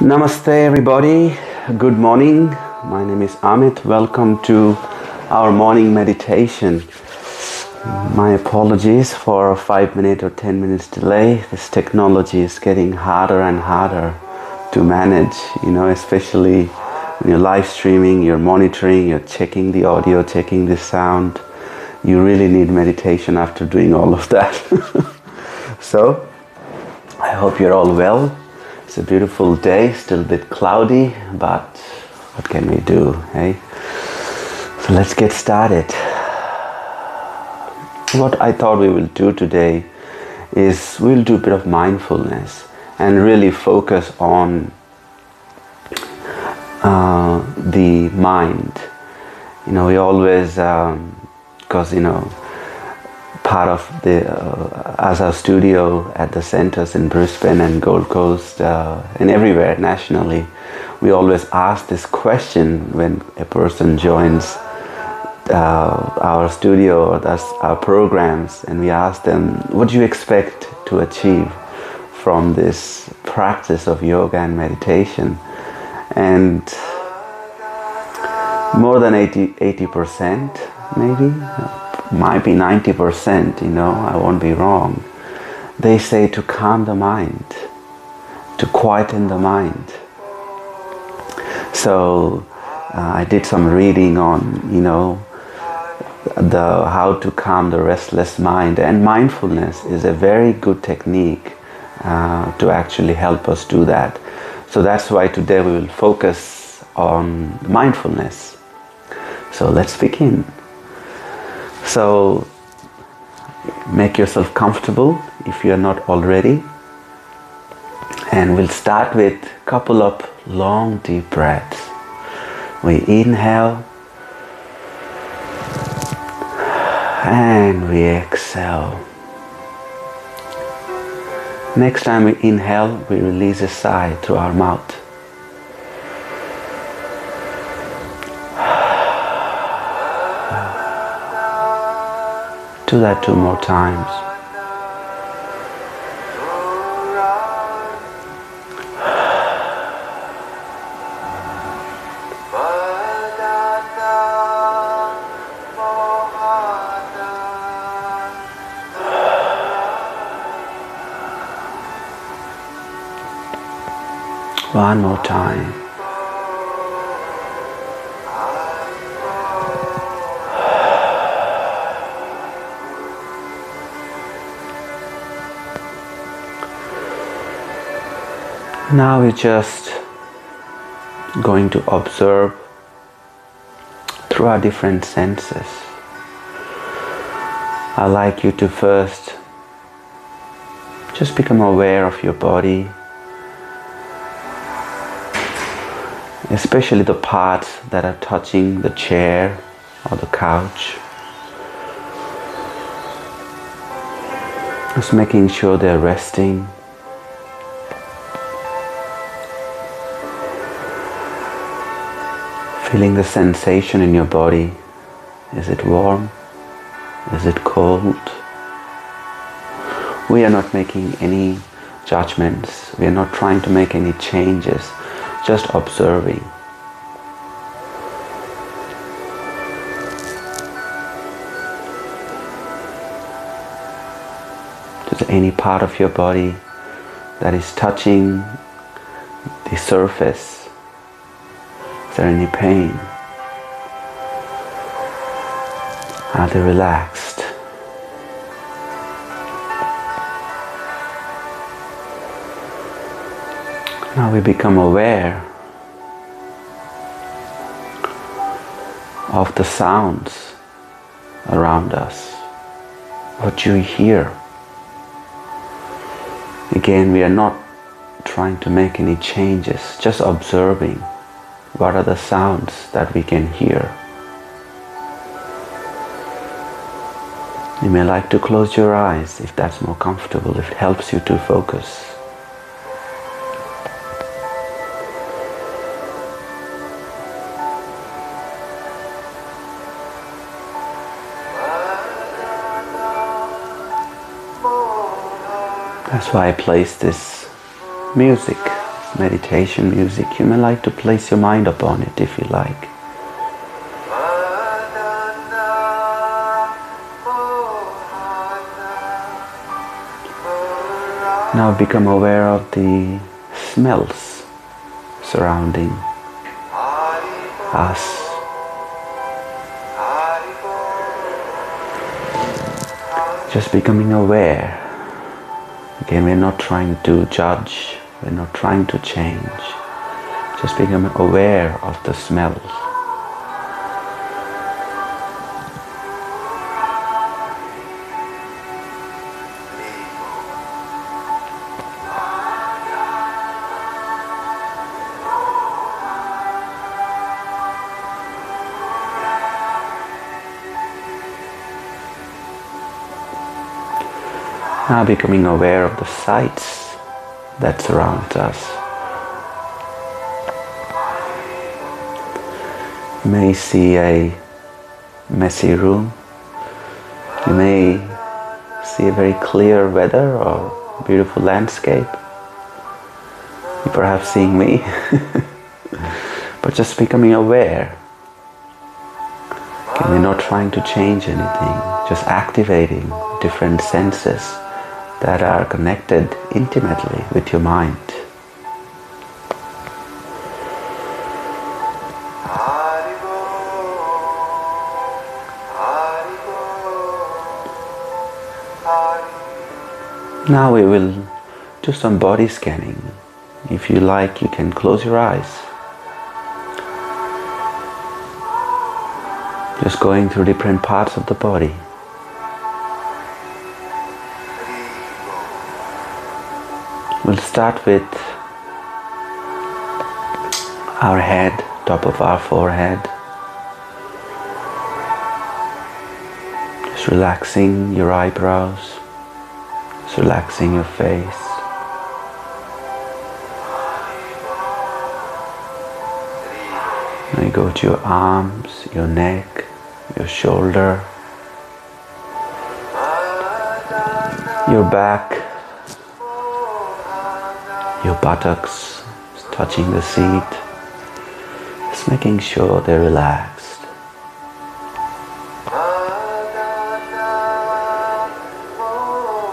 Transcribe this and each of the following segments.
Namaste everybody, good morning. My name is Amit. Welcome to our morning meditation. My apologies for a 5 minute or 10 minutes delay. This technology is getting harder and harder to manage, especially when you're live streaming, you're monitoring, you're checking the audio, checking the sound. You really need meditation after doing all of that. So, I hope you're all well. It's a beautiful day, still a bit cloudy, but what can we do, eh? So let's get started. What I thought we will do today is we'll do a bit of mindfulness and really focus on the mind. We always, because part of the as our studio at the centers in Brisbane and Gold Coast and everywhere nationally, we always ask this question when a person joins our studio or thus our programs, and we ask them, what do you expect to achieve from this practice of yoga and meditation? And more than 80% maybe, might be 90%, I won't be wrong. They say to calm the mind, to quieten the mind. So I did some reading on, how to calm the restless mind, and mindfulness is a very good technique to actually help us do that. So that's why today we will focus on mindfulness. So let's begin. So make yourself comfortable if you are not already, and we'll start with a couple of long deep breaths. We inhale and we exhale. Next time we inhale, we release a sigh through our mouth. Do that 2 more times. One more time. Now we're just going to observe through our different senses. I'd like you to first just become aware of your body, especially the parts that are touching the chair or the couch. Just making sure they're resting. Feeling the sensation in your body. Is it warm? Is it cold? We are not making any judgments. We are not trying to make any changes. Just observing. Just any part of your body that is touching the surface. Is there any pain? Are they relaxed? Now we become aware of the sounds around us. What do you hear? Again, we are not trying to make any changes, just observing. What are the sounds that we can hear? You may like to close your eyes if that's more comfortable, if it helps you to focus. That's why I placed this music meditation music. You may like to place your mind upon it if you like. Now become aware of the smells surrounding us. Just becoming aware. Again, we're not trying to judge, we're not trying to change. Just becoming aware of the smells. Now becoming aware of the sights that surround us. You may see a messy room. You may see a very clear weather or beautiful landscape. You're perhaps seeing me. But just becoming aware. Again, we're not trying to change anything, just activating different senses that are connected intimately with your mind. Now we will do some body scanning. If you like, you can close your eyes. Just going through different parts of the body. We'll start with our head, top of our forehead. Just relaxing your eyebrows, just relaxing your face. Now you go to your arms, your neck, your shoulder, your back, your buttocks, touching the seat, just making sure they're relaxed.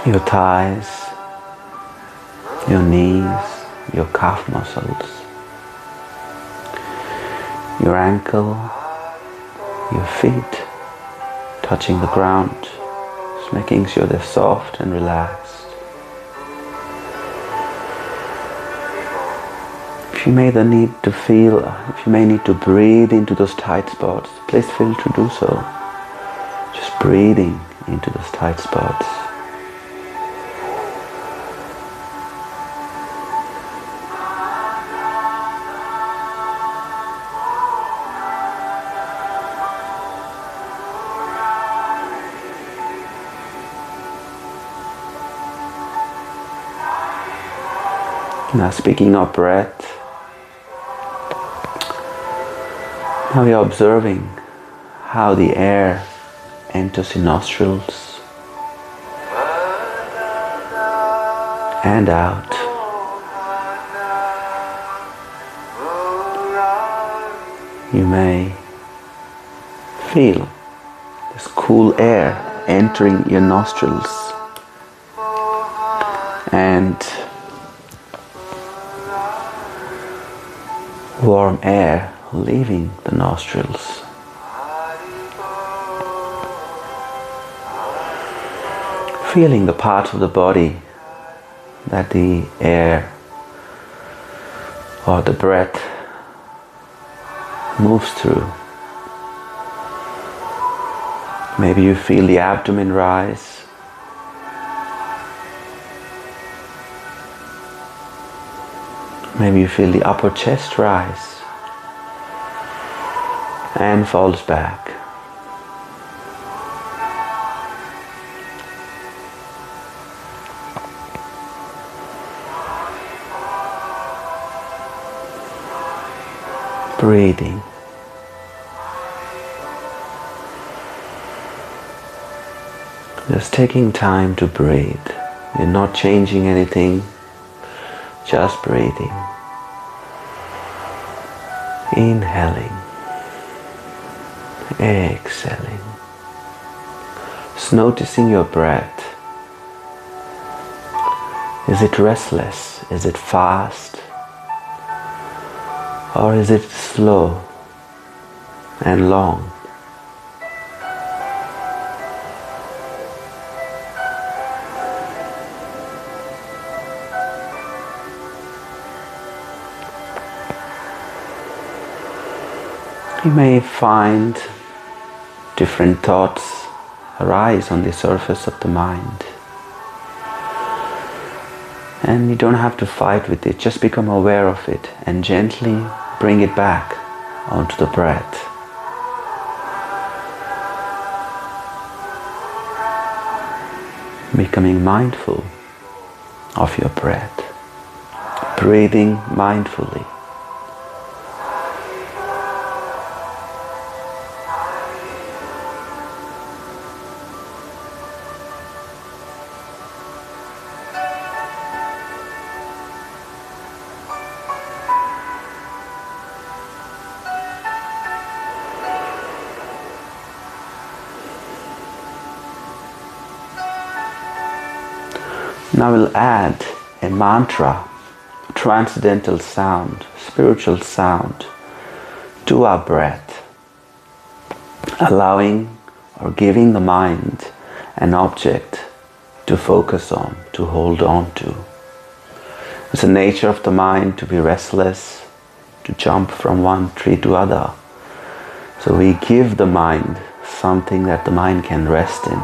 Your thighs, your knees, your calf muscles, your ankle, your feet, touching the ground, just making sure they're soft and relaxed. If you may need to breathe into those tight spots, please feel to do so. Just breathing into those tight spots. Now speaking of breath, now we are observing how the air enters the nostrils and out. You may feel this cool air entering your nostrils and warm air leaving the nostrils. Feeling the parts of the body that the air or the breath moves through. Maybe you feel the abdomen rise. Maybe you feel the upper chest rise and falls back. Breathing. Just taking time to breathe. You're not changing anything, just breathing. Inhaling, exhaling. Just noticing your breath. Is it restless? Is it fast? Or is it slow and long? You may find different thoughts arise on the surface of the mind. And you don't have to fight with it, just become aware of it and gently bring it back onto the breath. Becoming mindful of your breath, breathing mindfully. Now we'll add a mantra, transcendental sound, spiritual sound to our breath, allowing or giving the mind an object to focus on, to hold on to. It's the nature of the mind to be restless, to jump from one tree to other. So we give the mind something that the mind can rest in.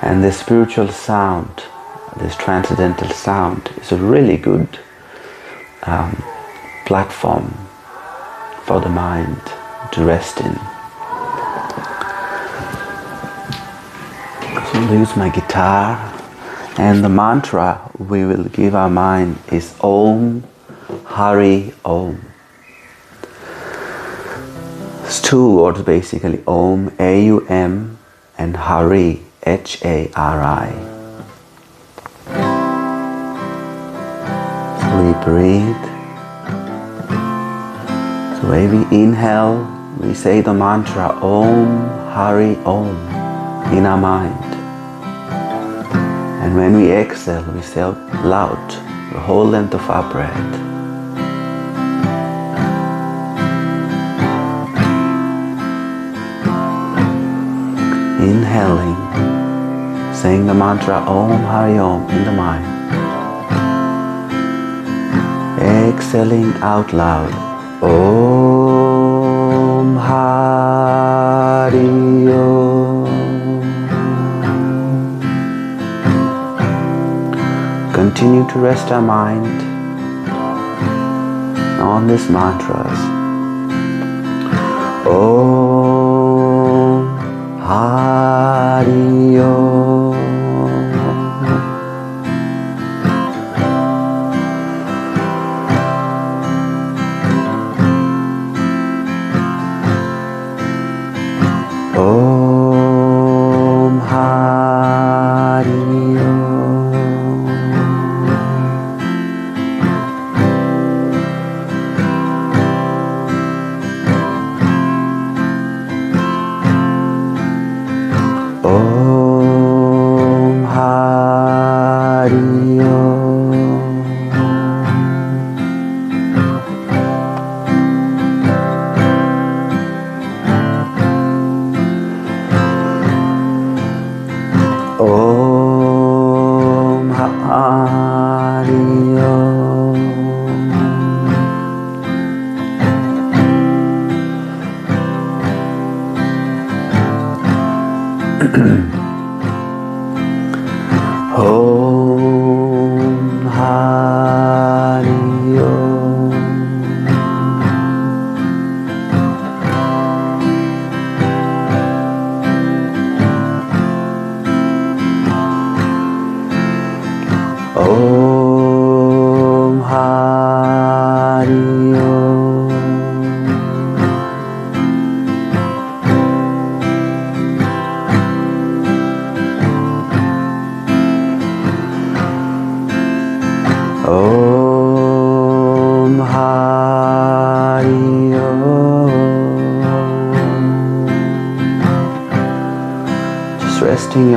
And this spiritual sound, this transcendental sound, is a really good platform for the mind to rest in. So I'll use my guitar, and the mantra we will give our mind is Aum Hari Aum. It's two words basically, Aum, A-U-M, and Hari, H-A-R-I. We breathe. So when we inhale, we say the mantra Aum Hari Aum in our mind. And when we exhale, we say out loud the whole length of our breath. Inhaling, saying the mantra Aum Hari Aum in the mind. Exhaling out loud, Aum Hari Aum. Continue to rest our mind on these mantras. Aum Hari Aum. Aum Hari Aum. Aum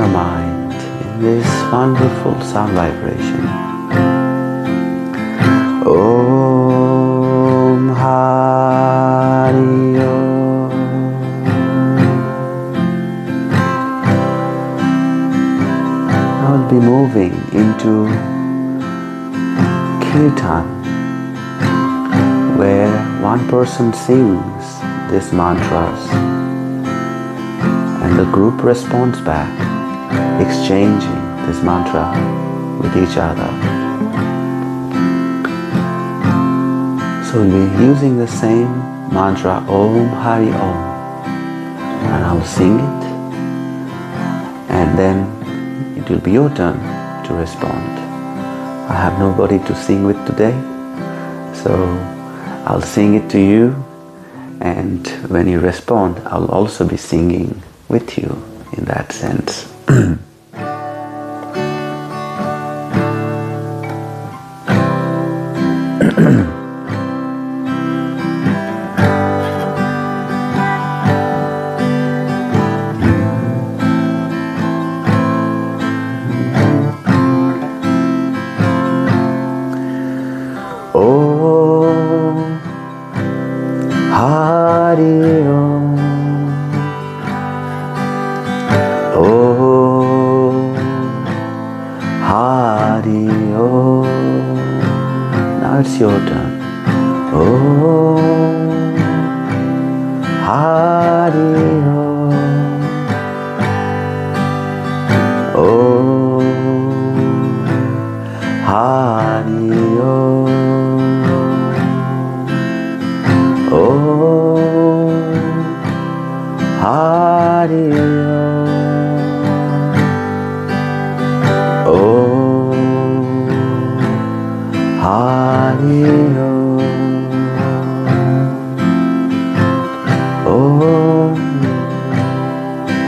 our mind in this wonderful sound vibration. Aum Hari Aum. I'll be moving into Kirtan, where one person sings these mantras and the group responds back, exchanging this mantra with each other. So we'll be using the same mantra, Aum Hari Aum, and I'll sing it, and then it will be your turn to respond. I have nobody to sing with today, so I'll sing it to you, and when you respond, I'll also be singing with you in that sense. Aum Hari Aum. Aum Hari Aum. Now it's your turn. Aum Hari Aum. Aum Hari Aum. Aum Hari Aum. Aum Hari Aum. Aum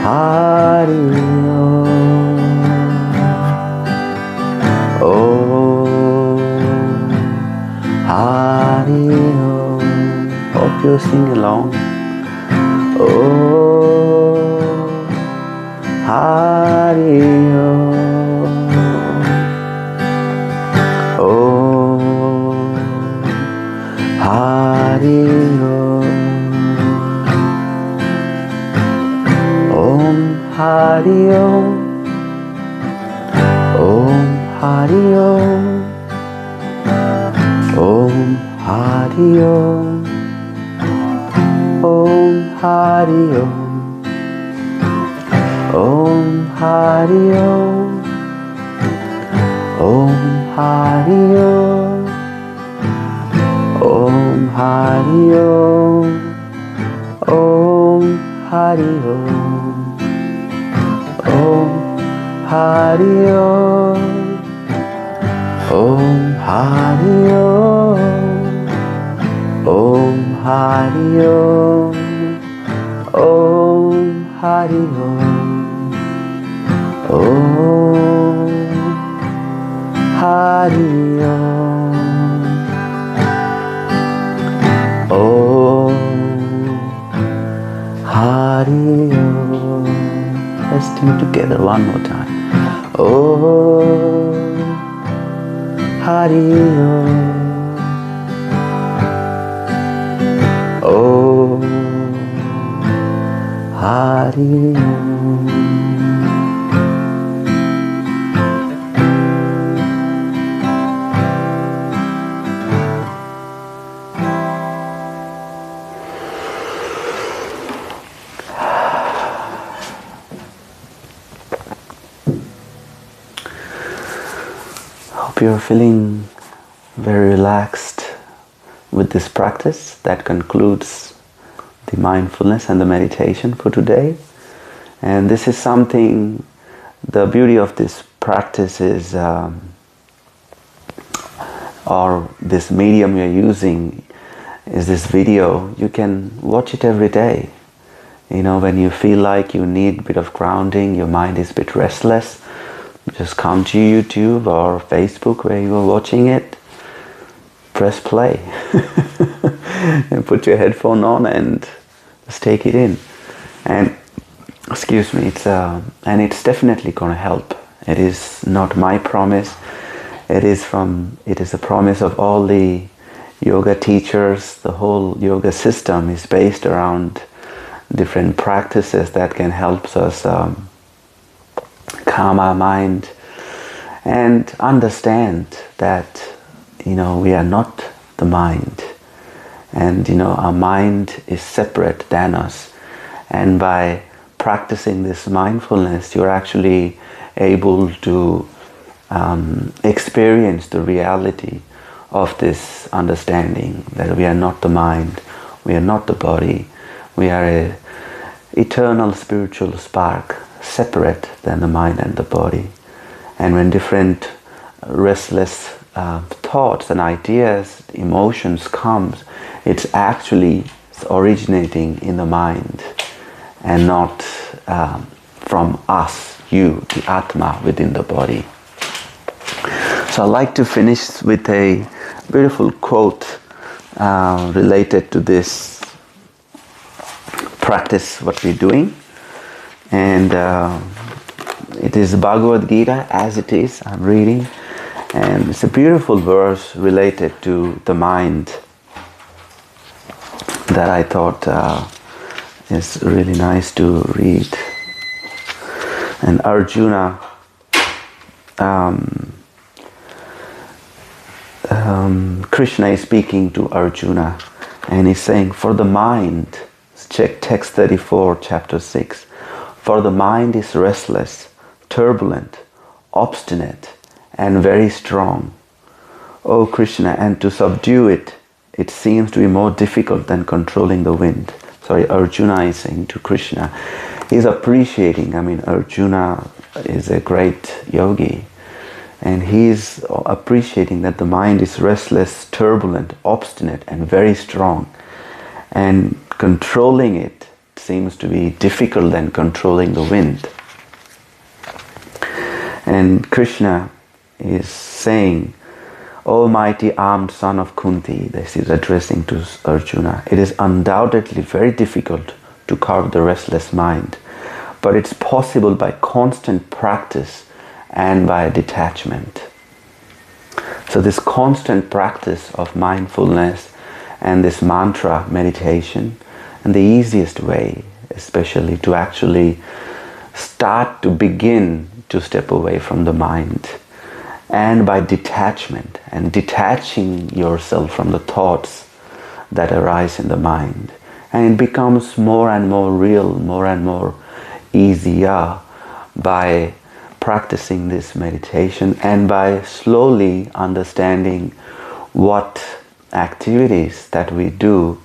Hari Aum. Aum Hari Aum. Hope you sing along. Aum Hari Aum. Aum Hari Aum. Aum Hari Aum. Aum Hari Aum. Aum Hari Aum. Aum Hari Aum. Aum Hari Aum. Aum Hari Aum. Aum Hari Aum. Aum Hari Aum. Aum Hari Aum. Aum Hari Aum. Aum Hari Aum. Aum Hari Aum. Aum Hari Aum. Aum Hari Aum. Let's do it together one more time. Aum Hari Aum. Aum Hari Aum. Hope you're feeling very relaxed with this practice. That concludes the mindfulness and the meditation for today. And this is something, the beauty of this practice is, or this medium you're using is this video. You can watch it every day. You know, when you feel like you need a bit of grounding, your mind is a bit restless, just come to YouTube or Facebook where you are watching it, press play and put your headphone on and just take it in. And excuse me, and it's definitely going to help. It is not my promise. It is a promise of all the yoga teachers. The whole yoga system is based around different practices that can help us calm our mind and understand that, we are not the mind. And, our mind is separate than us. And by practicing this mindfulness, you're actually able to experience the reality of this understanding that we are not the mind, we are not the body, we are an eternal spiritual spark, separate than the mind and the body. And when different restless thoughts and ideas, emotions comes, it's actually originating in the mind and not from us, you, the Atma within the body. So I'd like to finish with a beautiful quote related to this practice, what we're doing. And it is Bhagavad Gita as it is, I'm reading. And it's a beautiful verse related to the mind that I thought is really nice to read. And Arjuna Krishna is speaking to Arjuna and he's saying, for the mind, check text 34, chapter 6, for the mind is restless, turbulent, obstinate, and very strong. O Krishna, and to subdue it, it seems to be more difficult than controlling the wind. Sorry, Arjuna is saying to Krishna. He's appreciating, Arjuna is a great yogi. And he's appreciating that the mind is restless, turbulent, obstinate, and very strong. And controlling it seems to be difficult than controlling the wind. And Krishna is saying, O mighty armed son of Kunti, this is addressing to Arjuna, it is undoubtedly very difficult to curb the restless mind, but it's possible by constant practice and by detachment. So this constant practice of mindfulness and this mantra meditation, and the easiest way especially to actually start to begin to step away from the mind, and by detachment and detaching yourself from the thoughts that arise in the mind, and it becomes more and more real, more and more easier by practicing this meditation and by slowly understanding what activities that we do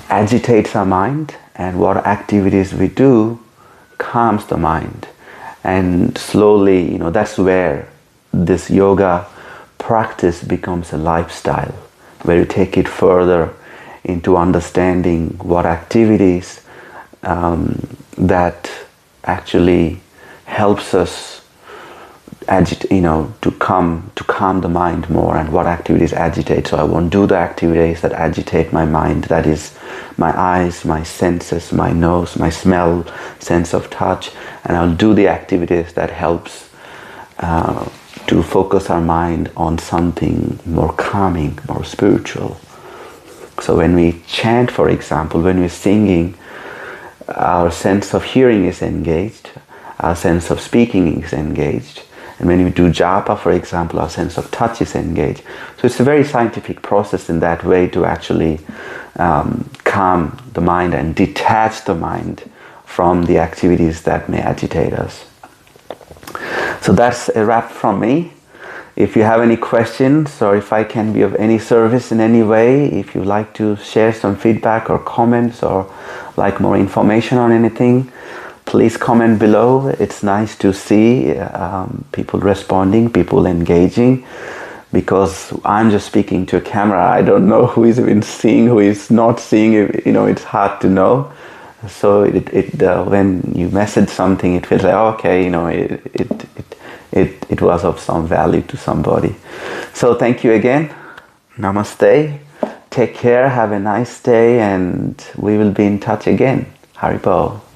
agitates our mind and what activities we do calms the mind. And slowly, that's where this yoga practice becomes a lifestyle, where you take it further into understanding what activities that actually helps us to calm the mind more, and what activities agitate. So I won't do the activities that agitate my mind, that is my eyes, my senses, my nose, my smell, sense of touch, and I'll do the activities that helps to focus our mind on something more calming, more spiritual. So when we chant, for example, when we're singing, our sense of hearing is engaged, our sense of speaking is engaged, and when we do japa, for example, our sense of touch is engaged. So it's a very scientific process in that way to actually calm the mind and detach the mind from the activities that may agitate us. So that's a wrap from me. If you have any questions, or if I can be of any service in any way, if you'd like to share some feedback or comments, or like more information on anything, please comment below. It's nice to see people responding, people engaging, because I'm just speaking to a camera. I don't know who is even seeing, who is not seeing. It's hard to know. So when you message something, it feels like, okay, it was of some value to somebody. So thank you again. Namaste. Take care. Have a nice day, and we will be in touch again. Haribo.